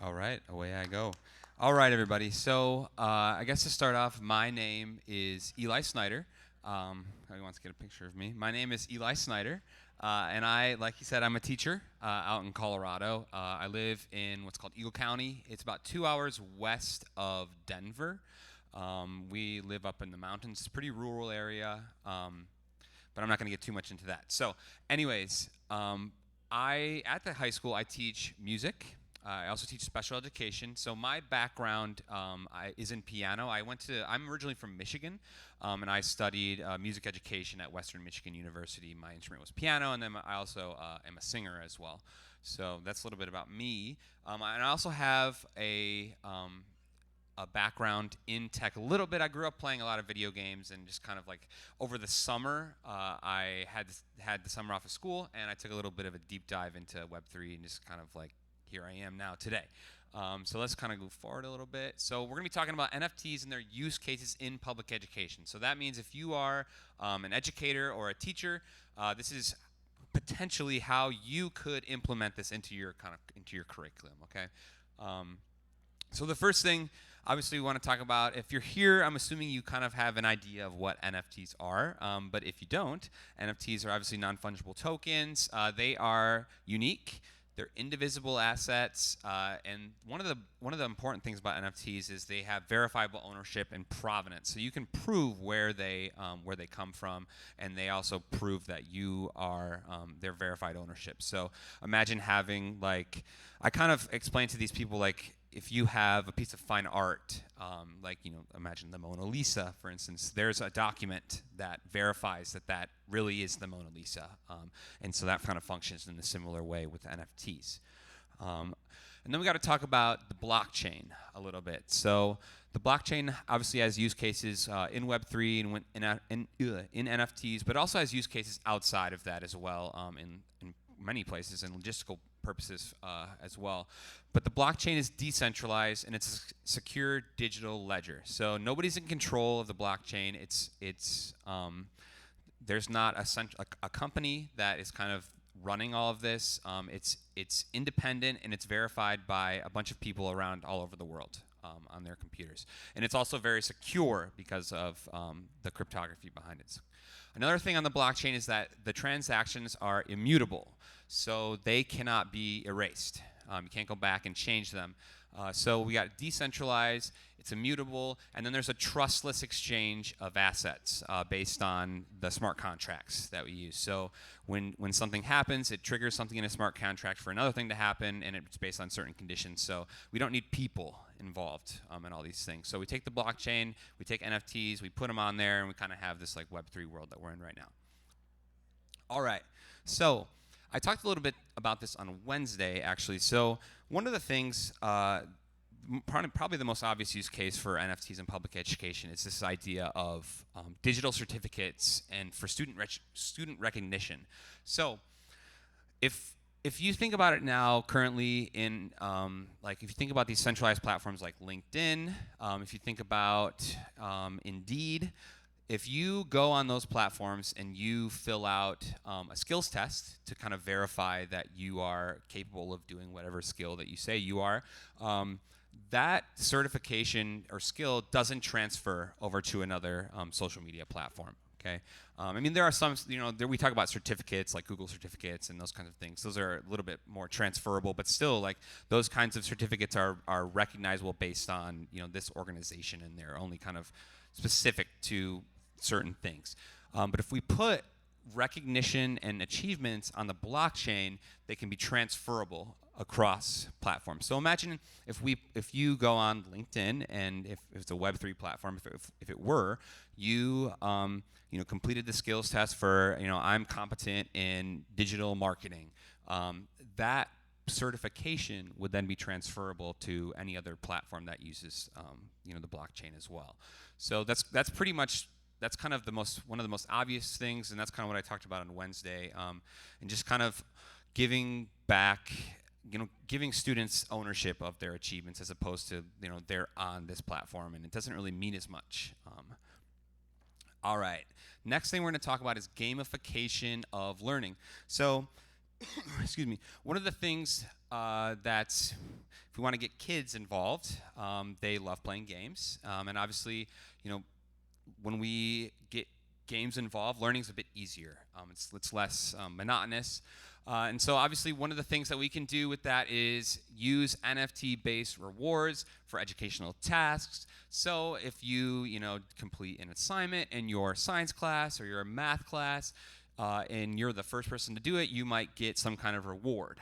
All right, away I go. All right, everybody. So I guess to start off, my name is Eli Snyder. Who wants to get a picture of me? My name is Eli Snyder, and like he said, I'm a teacher out in Colorado. I live in what's called Eagle County. It's about 2 hours west of Denver. We live up in the mountains. It's a pretty rural area, but I'm not going to get too much into that. So, anyways, at the high school I teach music. I also teach special education. So my background is in piano. I'm originally from Michigan, and I studied music education at Western Michigan University. My instrument was piano, and then I also am a singer as well. So that's a little bit about me. And I also have a background in tech a little bit. I grew up playing a lot of video games, and just kind of like over the summer, I had the summer off of school, and I took a little bit of a deep dive into Web3 and just kind of like here I am now today. So let's kind of go forward a little bit. So we're going to be talking about NFTs and their use cases in public education. So that means if you are an educator or a teacher, this is potentially how you could implement this into your curriculum. Okay. So the first thing, obviously, we want to talk about, if you're here, I'm assuming you kind of have an idea of what NFTs are. But if you don't, NFTs are obviously non-fungible tokens. They are unique. They're indivisible assets, and one of the important things about NFTs is they have verifiable ownership and provenance. So you can prove where they come from, and they also prove that you are their verified ownership. So imagine having, like, I kind of explain to these people, like, if you have a piece of fine art, imagine the Mona Lisa, for instance, there's a document that verifies that really is the Mona Lisa. And so that kind of functions in a similar way with NFTs. And then we got to talk about the blockchain a little bit. So the blockchain obviously has use cases in Web3 and in NFTs, but also has use cases outside of that as well, in many places, and logistical purposes as well. But the blockchain is decentralized, and it's a secure digital ledger. So nobody's in control of the blockchain. There's not a company that is kind of running all of this. It's independent, and it's verified by a bunch of people around all over the world on their computers. And it's also very secure because of the cryptography behind it. Another thing on the blockchain is that the transactions are immutable, so they cannot be erased. You can't go back and change them. So we got decentralized, it's immutable, and then there's a trustless exchange of assets based on the smart contracts that we use. So when something happens, it triggers something in a smart contract for another thing to happen, and it's based on certain conditions. So we don't need people involved in all these things. So we take the blockchain, we take NFTs, we put them on there, and we kind of have this like Web3 world that we're in right now. All right, so I talked a little bit about this on Wednesday, actually. So one of the things, probably the most obvious use case for NFTs in public education is this idea of digital certificates and for student recognition. So if you think about it now, currently in if you think about these centralized platforms like LinkedIn, if you think about Indeed, if you go on those platforms and you fill out a skills test to kind of verify that you are capable of doing whatever skill that you say you are, that certification or skill doesn't transfer over to another social media platform. Okay, I mean, there are some, we talk about certificates like Google certificates and those kinds of things. Those are a little bit more transferable, but still, like, those kinds of certificates are recognizable based on this organization, and they're only kind of specific to certain things. But if we put recognition and achievements on the blockchain, they can be transferable across platforms. So imagine if you go on LinkedIn, and if it's a Web3 platform, if it were, you completed the skills test for I'm competent in digital marketing. That certification would then be transferable to any other platform that uses the blockchain as well. So that's pretty much. That's kind of one of the most obvious things, and that's kind of what I talked about on Wednesday, and just kind of giving back, giving students ownership of their achievements as opposed to they're on this platform, and it doesn't really mean as much. All right, next thing we're going to talk about is gamification of learning. So excuse me, one of the things that's, if we want to get kids involved, they love playing games. And obviously, you know, when we get games involved, learning's a bit easier. It's less monotonous. And so obviously one of the things that we can do with that is use NFT-based rewards for educational tasks. So if you know, complete an assignment in your science class or your math class, and you're the first person to do it, you might get some kind of reward,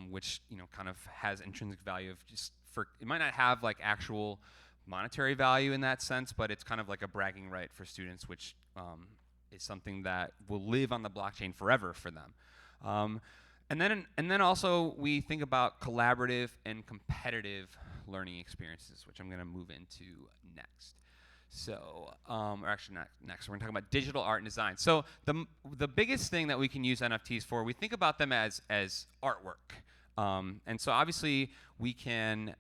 which, you know, kind of has intrinsic value of just for, it might not have like actual monetary value in that sense, but it's kind of like a bragging right for students, which is something that will live on the blockchain forever for them. And then also we think about collaborative and competitive learning experiences, which I'm going to move into next. So, or actually not next. We're going to talk about digital art and design. So the biggest thing that we can use NFTs for, we think about them as artwork. And so obviously we can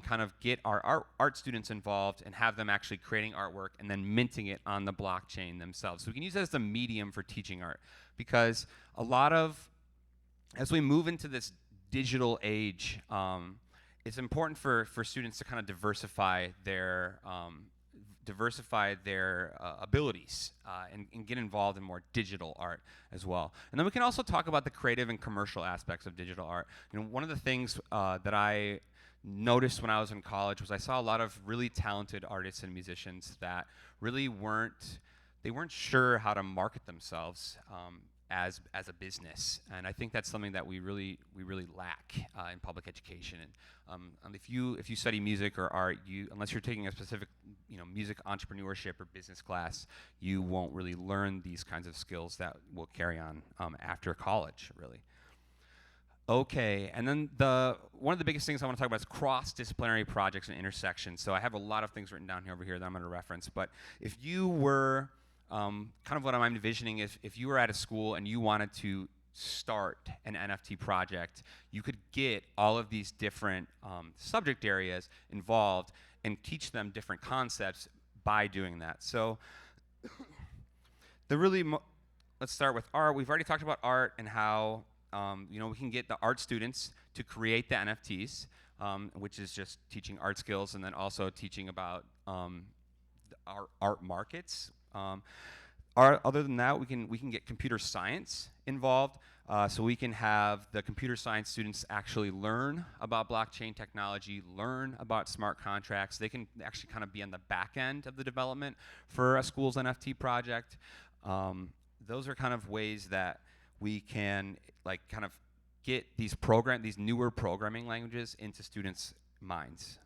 kind of get our art students involved and have them actually creating artwork and then minting it on the blockchain themselves. So we can use it as the medium for teaching art, because a lot of, as we move into this digital age, it's important for students to kind of diversify their abilities and get involved in more digital art as well. And then we can also talk about the creative and commercial aspects of digital art. You know, one of the things that I noticed when I was in college was I saw a lot of really talented artists and musicians that really weren't sure how to market themselves as a business, and I think that's something that we really lack in public education. And if you study music or art, unless you're taking a specific, you know, music entrepreneurship or business class, you won't really learn these kinds of skills that will carry on after college, really. Okay, and then one of the biggest things I want to talk about is cross-disciplinary projects and intersections. So I have a lot of things written down here over here that I'm going to reference. But if you were, kind of what I'm envisioning is if you were at a school and you wanted to start an NFT project, you could get all of these different subject areas involved and teach them different concepts by doing that. So let's start with art. We've already talked about art and how you know, we can get the art students to create the NFTs, which is just teaching art skills, and then also teaching about our art markets. Other than that, we can get computer science involved, so we can have the computer science students actually learn about blockchain technology, learn about smart contracts. They can actually kind of be on the back end of the development for a school's NFT project. Those are kind of ways that we can like kind of get these newer programming languages into students' minds.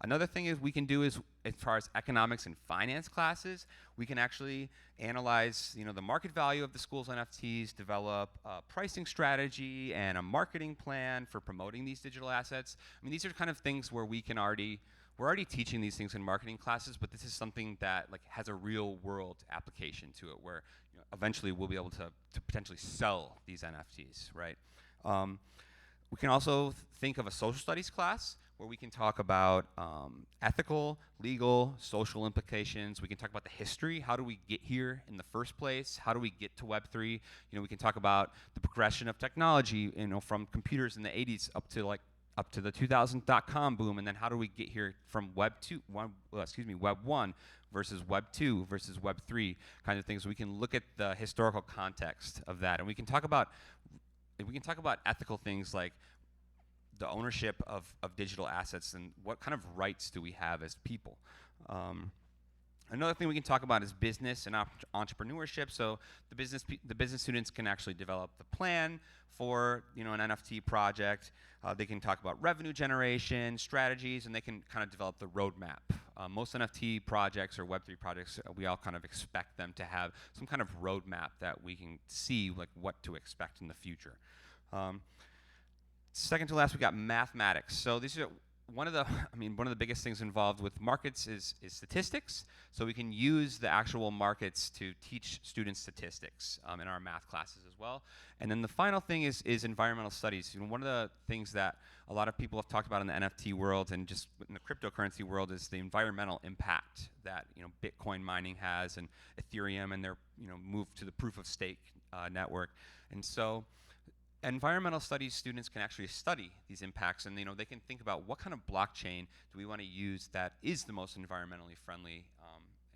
Another thing is we can do is, as far as economics and finance classes, we can actually analyze, you know, the market value of the school's NFTs, develop a pricing strategy and a marketing plan for promoting these digital assets. I mean, these are kind of things where we're already teaching these things in marketing classes, but this is something that like has a real world application to it, where, you know, eventually we'll be able to potentially sell these NFTs, right? We can also think of a social studies class where we can talk about ethical, legal, social implications. We can talk about the history. How do we get here in the first place? How do we get to Web3? You know, we can talk about the progression of technology, you know, from computers in the 80s up to the 2000 .com boom, and then how do we get here from Web 1 versus Web 2 versus Web 3 kind of things. We can look at the historical context of that, and we can talk about ethical things like the ownership of digital assets and what kind of rights do we have as people. Another thing we can talk about is business and entrepreneurship. So the business students can actually develop the plan for, you know, an NFT project. They can talk about revenue generation, strategies, and they can kind of develop the roadmap. Most NFT projects or Web3 projects, we all kind of expect them to have some kind of roadmap that we can see like what to expect in the future. Second to last, we got mathematics. So these are one of the biggest things involved with markets is statistics. So we can use the actual markets to teach students statistics in our math classes as well. And then the final thing is environmental studies. You know, one of the things that a lot of people have talked about in the NFT world and just in the cryptocurrency world is the environmental impact that, you know, Bitcoin mining has, and Ethereum and their, you know, move to the proof of stake network. And so environmental studies students can actually study these impacts, and they can think about what kind of blockchain do we want to use that is the most environmentally friendly,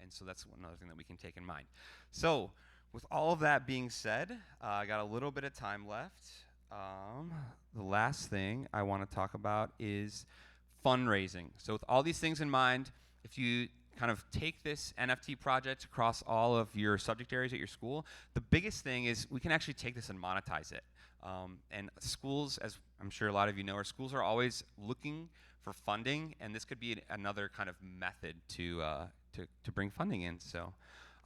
and so that's another thing that we can take in mind. So with all of that being said, I got a little bit of time left. The last thing I want to talk about is fundraising. So with all these things in mind, if you kind of take this NFT project across all of your subject areas at your school, the biggest thing is we can actually take this and monetize it. And schools, as I'm sure a lot of you know, our schools are always looking for funding, and this could be another kind of method to bring funding in. So,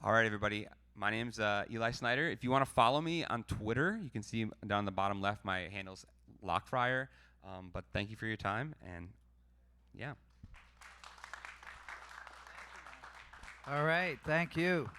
all right, everybody. My name's Eli Snyder. If you want to follow me on Twitter, you can see down the bottom left, my handle's Lockfryer. But thank you for your time, and yeah. All right, thank you.